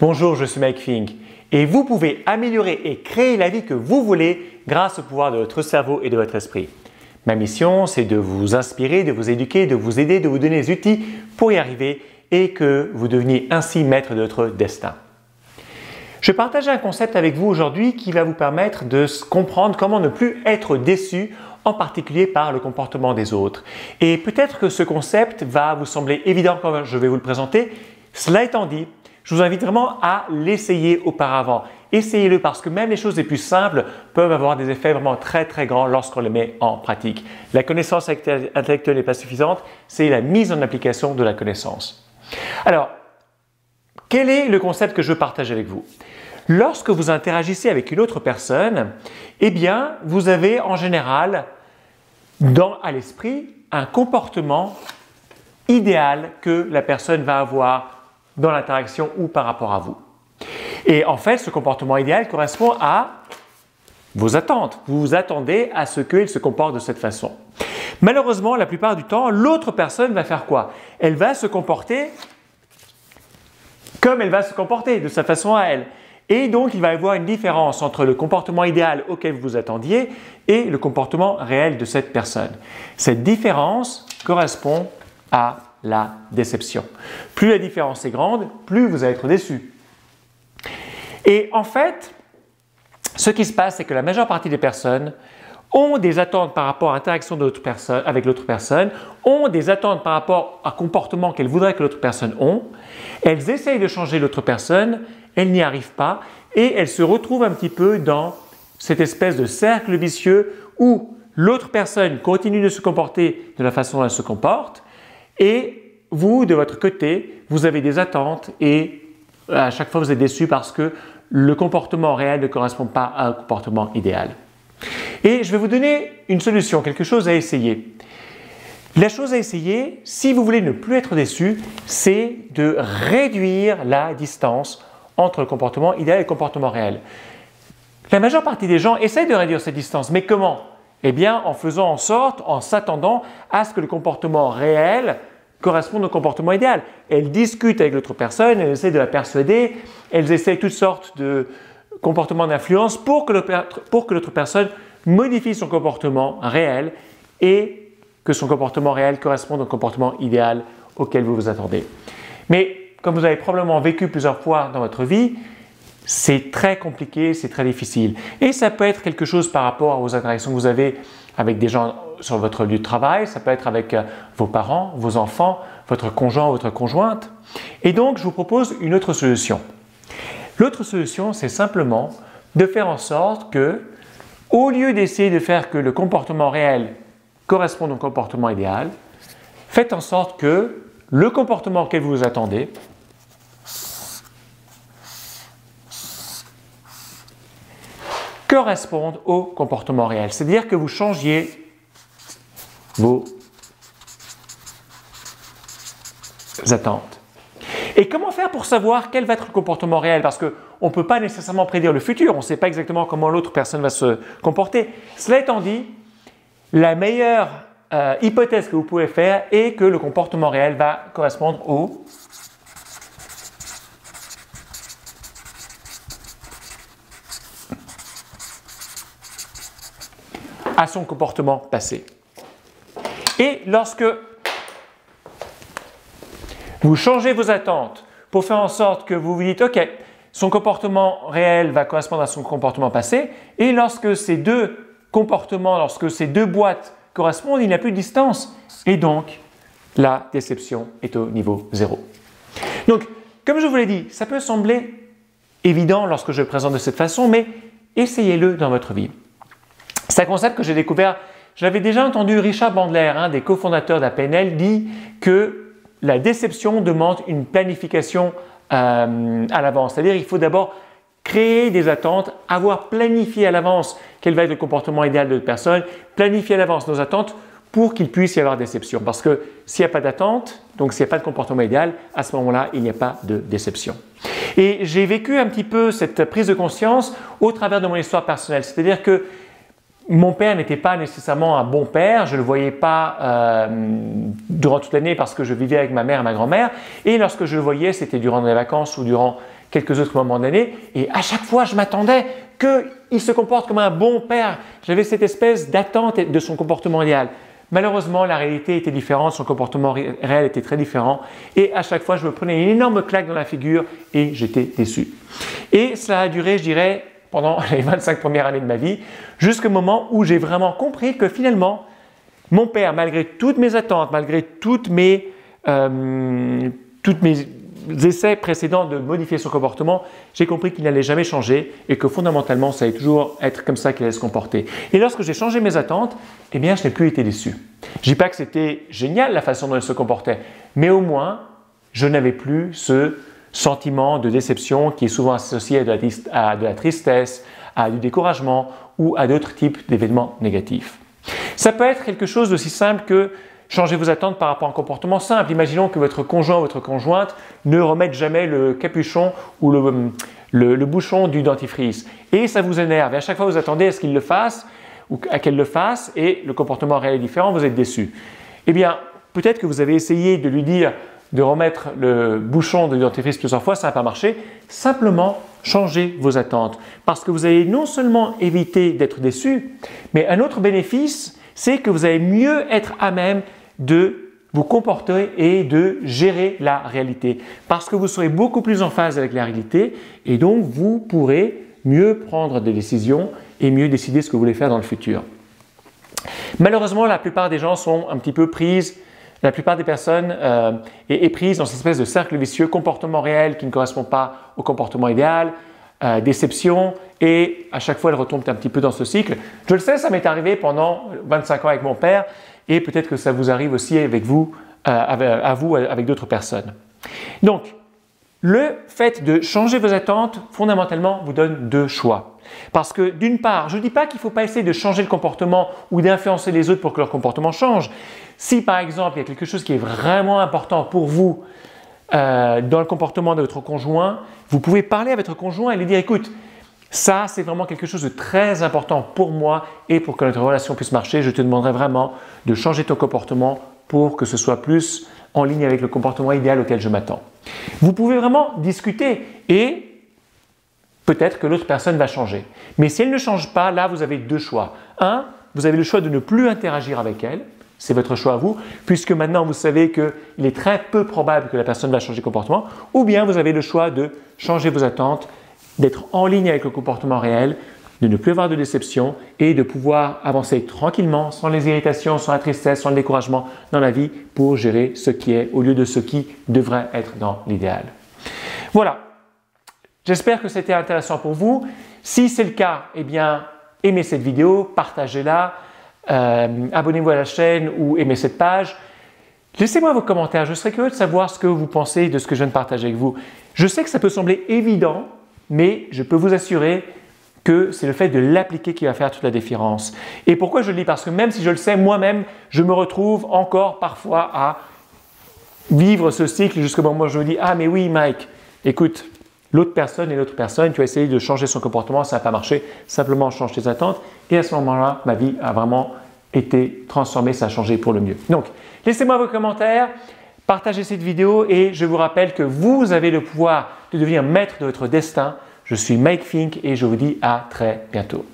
Bonjour, je suis Mike Fink et vous pouvez améliorer et créer la vie que vous voulez grâce au pouvoir de votre cerveau et de votre esprit. Ma mission, c'est de vous inspirer, de vous éduquer, de vous aider, de vous donner les outils pour y arriver et que vous deveniez ainsi maître de votre destin. Je partage un concept avec vous aujourd'hui qui va vous permettre de comprendre comment ne plus être déçu, en particulier par le comportement des autres. Et peut-être que ce concept va vous sembler évident quand je vais vous le présenter. Cela étant dit, je vous invite vraiment à l'essayer auparavant. Essayez-le parce que même les choses les plus simples peuvent avoir des effets vraiment très grands lorsqu'on les met en pratique. La connaissance intellectuelle n'est pas suffisante, c'est la mise en application de la connaissance. Alors, quel est le concept que je partage avec vous? Lorsque vous interagissez avec une autre personne, eh bien, vous avez en général à l'esprit un comportement idéal que la personne va avoir dans l'interaction ou par rapport à vous. Et en fait, ce comportement idéal correspond à vos attentes. Vous vous attendez à ce qu'il se comporte de cette façon. Malheureusement, la plupart du temps, l'autre personne va faire quoi? Elle va se comporter comme elle va se comporter, de sa façon à elle. Et donc, il va y avoir une différence entre le comportement idéal auquel vous vous attendiez et le comportement réel de cette personne. Cette différence correspond à la déception. Plus la différence est grande, plus vous allez être déçu. Et en fait, ce qui se passe, c'est que la majeure partie des personnes ont des attentes par rapport à l'interaction avec l'autre personne, ont des attentes par rapport à un comportement qu'elles voudraient que l'autre personne ait. Elles essayent de changer l'autre personne, elles n'y arrivent pas et elles se retrouvent un petit peu dans cette espèce de cercle vicieux où l'autre personne continue de se comporter de la façon dont elle se comporte et vous, de votre côté, vous avez des attentes et à chaque fois vous êtes déçu parce que le comportement réel ne correspond pas à un comportement idéal. Et je vais vous donner une solution, quelque chose à essayer. La chose à essayer, si vous voulez ne plus être déçu, c'est de réduire la distance entre le comportement idéal et le comportement réel. La majeure partie des gens essayent de réduire cette distance, mais comment? Eh bien, en faisant en sorte, en s'attendant à ce que le comportement réel corresponde au comportement idéal. Elles discutent avec l'autre personne, elles essaient de la persuader, elles essaient toutes sortes de comportements d'influence pour que l'autre personne modifie son comportement réel et que son comportement réel corresponde au comportement idéal auquel vous vous attendez. Mais comme vous avez probablement vécu plusieurs fois dans votre vie, c'est très compliqué, c'est très difficile. Et ça peut être quelque chose par rapport aux interactions que vous avez avec des gens sur votre lieu de travail, ça peut être avec vos parents, vos enfants, votre conjoint ou votre conjointe. Et donc, je vous propose une autre solution. L'autre solution, c'est simplement de faire en sorte que, au lieu d'essayer de faire que le comportement réel corresponde au comportement idéal, faites en sorte que le comportement auquel vous vous attendez corresponde au comportement réel. C'est-à-dire que vous changiez vos attentes. Et comment faire pour savoir quel va être le comportement réel? Parce qu'on ne peut pas nécessairement prédire le futur, on ne sait pas exactement comment l'autre personne va se comporter. Cela étant dit, la meilleure hypothèse que vous pouvez faire est que le comportement réel va correspondre à son comportement passé. Et lorsque vous changez vos attentes pour faire en sorte que vous vous dites « Ok, son comportement réel va correspondre à son comportement passé » et lorsque ces deux comportements, lorsque ces deux boîtes correspondent, il n'y a plus de distance et donc la déception est au niveau 0. Donc, comme je vous l'ai dit, ça peut sembler évident lorsque je le présente de cette façon, mais essayez-le dans votre vie. C'est un concept que j'ai découvert, je l'avais déjà entendu, Richard Bandler, un des cofondateurs d'APNL, dit que la déception demande une planification à l'avance. C'est-à-dire qu'il faut d'abord créer des attentes, avoir planifié à l'avance quel va être le comportement idéal de la personne, planifier à l'avance nos attentes pour qu'il puisse y avoir déception. Parce que s'il n'y a pas d'attente, donc s'il n'y a pas de comportement idéal, à ce moment-là, il n'y a pas de déception. Et j'ai vécu un petit peu cette prise de conscience au travers de mon histoire personnelle. C'est-à-dire que mon père n'était pas nécessairement un bon père, je ne le voyais pas durant toute l'année parce que je vivais avec ma mère et ma grand-mère et lorsque je le voyais, c'était durant les vacances ou durant quelques autres moments de l'année et à chaque fois, je m'attendais qu'il se comporte comme un bon père. J'avais cette espèce d'attente de son comportement idéal. Malheureusement, la réalité était différente, son comportement réel était très différent et à chaque fois, je me prenais une énorme claque dans la figure et j'étais déçu. Et cela a duré, je dirais, pendant les 25 premières années de ma vie, jusqu'au moment où j'ai vraiment compris que finalement, mon père, malgré toutes mes attentes, malgré toutes mes essais précédents de modifier son comportement, j'ai compris qu'il n'allait jamais changer et que fondamentalement, ça allait toujours être comme ça qu'il allait se comporter. Et lorsque j'ai changé mes attentes, eh bien, je n'ai plus été déçu. Je ne dis pas que c'était génial la façon dont il se comportait, mais au moins, je n'avais plus ce sentiment de déception qui est souvent associé à de la tristesse, à du découragement ou à d'autres types d'événements négatifs. Ça peut être quelque chose d'aussi simple que changer vos attentes par rapport à un comportement simple. Imaginons que votre conjoint ou votre conjointe ne remette jamais le capuchon ou le bouchon du dentifrice. Et ça vous énerve. Et à chaque fois, vous attendez à ce qu'il le fasse ou à qu'elle le fasse et le comportement réel est différent, vous êtes déçu. Eh bien, peut-être que vous avez essayé de lui dire de remettre le bouchon du dentifrice plusieurs fois, ça n'a pas marché. Simplement, changez vos attentes. Parce que vous allez non seulement éviter d'être déçu, mais un autre bénéfice, c'est que vous allez mieux être à même de vous comporter et de gérer la réalité. Parce que vous serez beaucoup plus en phase avec la réalité et donc vous pourrez mieux prendre des décisions et mieux décider ce que vous voulez faire dans le futur. Malheureusement, la plupart des gens sont un petit peu prises. La plupart des personnes est prise dans cette espèce de cercle vicieux, comportement réel qui ne correspond pas au comportement idéal, déception, et à chaque fois elle retombe un petit peu dans ce cycle. Je le sais, ça m'est arrivé pendant 25 ans avec mon père et peut-être que ça vous arrive aussi avec vous, avec d'autres personnes. Donc, le fait de changer vos attentes, fondamentalement, vous donne deux choix. Parce que d'une part, je ne dis pas qu'il ne faut pas essayer de changer le comportement ou d'influencer les autres pour que leur comportement change. Si par exemple, il y a quelque chose qui est vraiment important pour vous dans le comportement de votre conjoint, vous pouvez parler à votre conjoint et lui dire « Écoute, ça c'est vraiment quelque chose de très important pour moi et pour que notre relation puisse marcher, je te demanderai vraiment de changer ton comportement pour que ce soit plus en ligne avec le comportement idéal auquel je m'attends. » Vous pouvez vraiment discuter et peut-être que l'autre personne va changer. Mais si elle ne change pas, là vous avez deux choix. Un, vous avez le choix de ne plus interagir avec elle. C'est votre choix à vous, puisque maintenant vous savez qu'il est très peu probable que la personne va changer de comportement. Ou bien vous avez le choix de changer vos attentes, d'être en ligne avec le comportement réel, de ne plus avoir de déception et de pouvoir avancer tranquillement, sans les irritations, sans la tristesse, sans le découragement dans la vie pour gérer ce qui est au lieu de ce qui devrait être dans l'idéal. Voilà, j'espère que c'était intéressant pour vous. Si c'est le cas, eh bien, aimez cette vidéo, partagez-la, abonnez-vous à la chaîne ou aimez cette page. Laissez-moi vos commentaires, je serais curieux de savoir ce que vous pensez de ce que je viens de partager avec vous. Je sais que ça peut sembler évident, mais je peux vous assurer que c'est le fait de l'appliquer qui va faire toute la différence. Et pourquoi je le dis? Parce que même si je le sais, moi-même, je me retrouve encore parfois à vivre ce cycle jusqu'au moment où je me dis « Ah mais oui Mike, écoute, l'autre personne et l'autre personne, tu as essayé de changer son comportement, ça n'a pas marché, simplement change tes attentes. » Et à ce moment-là, ma vie a vraiment été transformée, ça a changé pour le mieux. Donc, laissez-moi vos commentaires, partagez cette vidéo et je vous rappelle que vous avez le pouvoir de devenir maître de votre destin. Je suis Mike Fink et je vous dis à très bientôt.